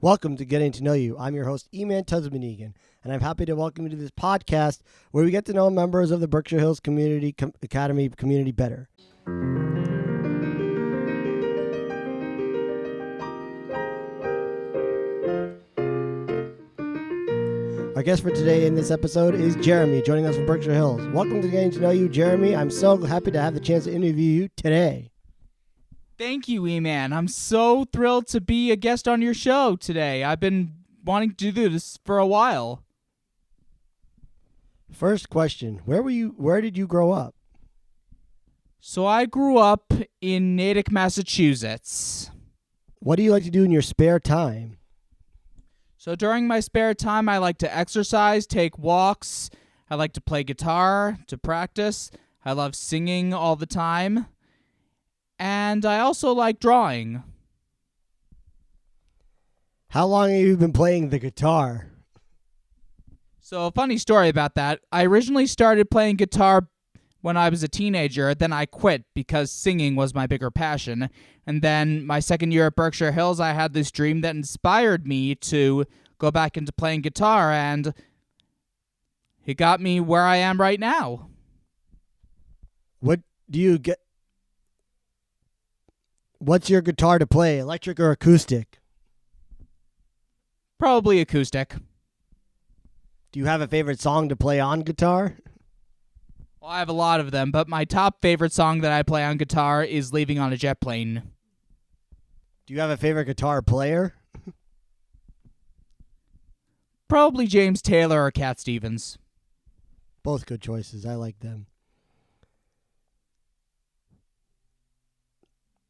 Welcome to Getting to Know You. I'm your host, Eman Tuzman-Eagan, and I'm happy to welcome you to this podcast where we get to know members of the Berkshire Hills Community Academy community better. Our guest for today in this episode is Jeremy, joining us from Berkshire Hills. Welcome to Getting to Know You, Jeremy. I'm so happy to have the chance to interview you today. Thank you, Eman. I'm so thrilled to be a guest on your show today. I've been wanting to do this for a while. First question, where did you grow up? So I grew up in Natick, Massachusetts. What do you like to do in your spare time? So during my spare time, I like to exercise, take walks. I like to play guitar, to practice. I love singing all the time. And I also like drawing. How long have you been playing the guitar? So a funny story about that. I originally started playing guitar when I was a teenager. Then I quit because singing was my bigger passion. And then my second year at Berkshire Hills, I had this dream that inspired me to go back into playing guitar. And it got me where I am right now. What do you get? What's your guitar to play, electric or acoustic? Probably acoustic. Do you have a favorite song to play on guitar? Well, I have a lot of them, but my top favorite song that I play on guitar is Leaving on a Jet Plane. Do you have a favorite guitar player? Probably James Taylor or Cat Stevens. Both good choices. I like them.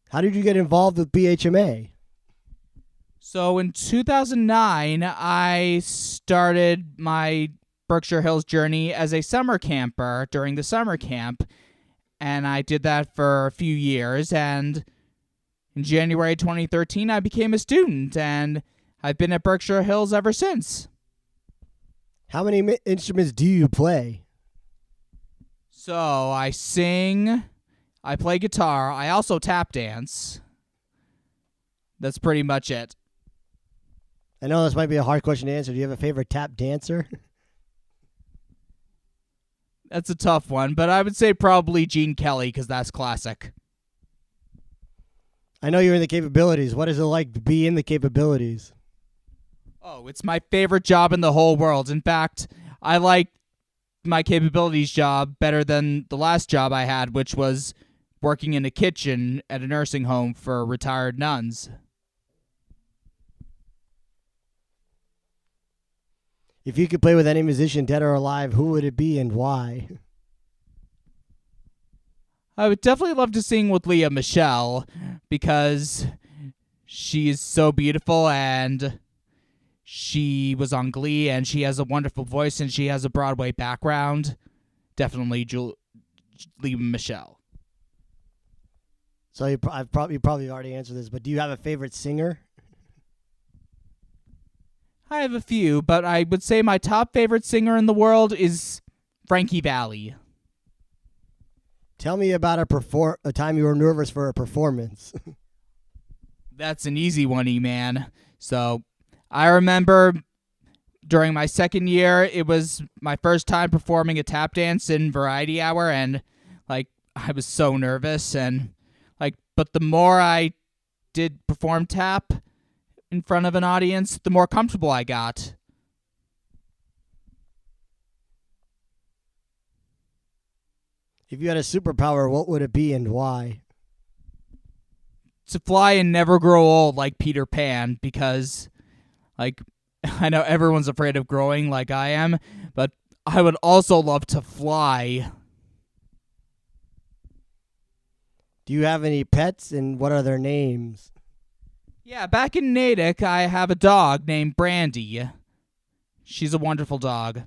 How did you get involved with BHMA? So in 2009, I started my Berkshire Hills journey as a summer camper during the summer camp, and I did that for a few years, and in January 2013, I became a student, and I've been at Berkshire Hills ever since. How many instruments do you play? So I sing, I play guitar, I also tap dance. That's pretty much it. I know this might be a hard question to answer. Do you have a favorite tap dancer? That's a tough one, but I would say probably Gene Kelly because that's classic. I know you're in the capabilities. What is it like to be in the capabilities? Oh, it's my favorite job in the whole world. In fact, I like my capabilities job better than the last job I had, which was working in a kitchen at a nursing home for retired nuns. If you could play with any musician, dead or alive, who would it be and why? I would definitely love to sing with Leah Michelle because she is so beautiful and she was on Glee and she has a wonderful voice and she has a Broadway background. Definitely Leah Michelle. So you probably already answered this, but do you have a favorite singer? I have a few, but I would say my top favorite singer in the world is Frankie Valli. Tell me about a time you were nervous for a performance. That's an easy one, E-Man. So I remember during my second year, it was my first time performing a tap dance in Variety Hour, and I was so nervous, and but the more I did perform tap in front of an audience, the more comfortable I got. If you had a superpower, what would it be and why? To fly and never grow old like Peter Pan, because I know everyone's afraid of growing like I am, but I would also love to fly. Do you have any pets and what are their names? Yeah, back in Natick, I have a dog named Brandy. She's a wonderful dog.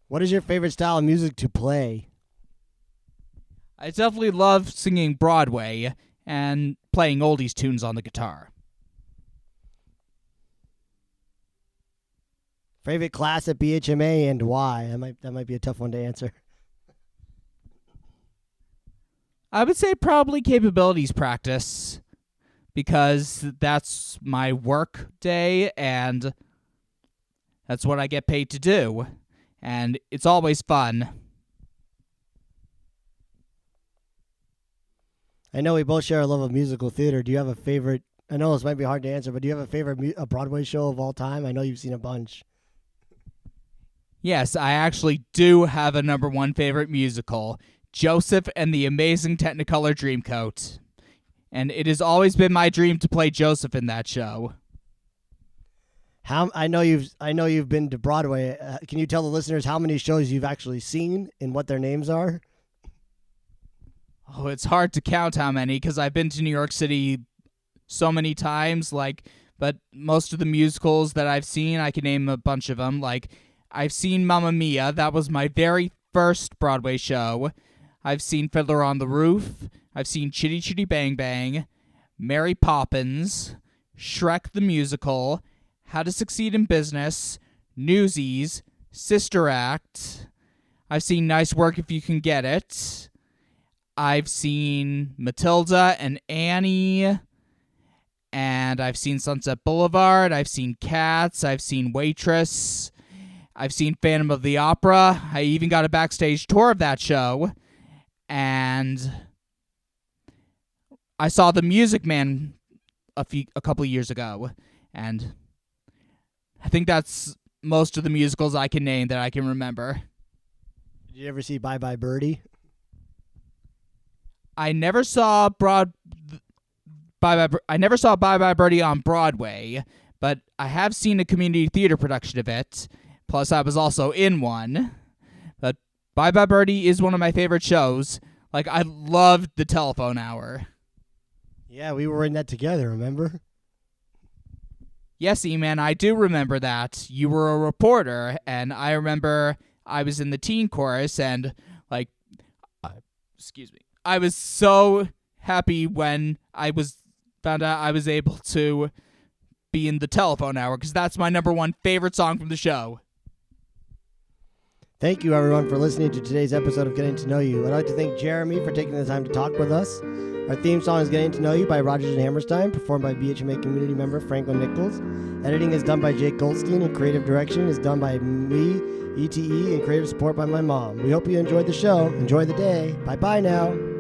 What is your favorite style of music to play? I definitely love singing Broadway and playing oldies tunes on the guitar. Favorite class at BHMA and why? That might be a tough one to answer. I would say probably capabilities practice. because that's my work day and that's what I get paid to do. And it's always fun. I know we both share a love of musical theater. Do you have a favorite? I know this might be hard to answer, but do you have a favorite a Broadway show of all time? I know you've seen a bunch. Yes, I actually do have a number one favorite musical, Joseph and the Amazing Technicolor Dreamcoat. And it has always been my dream to play Joseph in that show. I know you've been to Broadway. Can you tell the listeners how many shows you've actually seen and what their names are? Oh, it's hard to count how many because I've been to New York City so many times. But most of the musicals that I've seen, I can name a bunch of them. Like, I've seen Mamma Mia. That was my very first Broadway show. I've seen Fiddler on the Roof. I've seen Chitty Chitty Bang Bang, Mary Poppins, Shrek the Musical, How to Succeed in Business, Newsies, Sister Act. I've seen Nice Work If You Can Get It. I've seen Matilda and Annie. And I've seen Sunset Boulevard. I've seen Cats. I've seen Waitress. I've seen Phantom of the Opera. I even got a backstage tour of that show. And I saw The Music Man a couple of years ago. And I think that's most of the musicals I can name that I can remember. Did you ever see Bye Bye Birdie? I never saw Bye Bye Birdie on Broadway, but I have seen a community theater production of it. Plus, I was also in one. But Bye Bye Birdie is one of my favorite shows. Like, I loved the telephone hour. Yeah, we were in that together, remember? Yes, Eman, I do remember that. You were a reporter, and I remember I was in the teen chorus, and, I was so happy when I found out I was able to be in the telephone hour, because that's my number one favorite song from the show. Thank you, everyone, for listening to today's episode of Getting to Know You. I'd like to thank Jeremy for taking the time to talk with us. Our theme song is Getting to Know You by Rodgers and Hammerstein, performed by BHMA community member Franklin Nichols. Editing is done by Jake Goldstein, and creative direction is done by me, ETE, and creative support by my mom. We hope you enjoyed the show. Enjoy the day. Bye-bye now.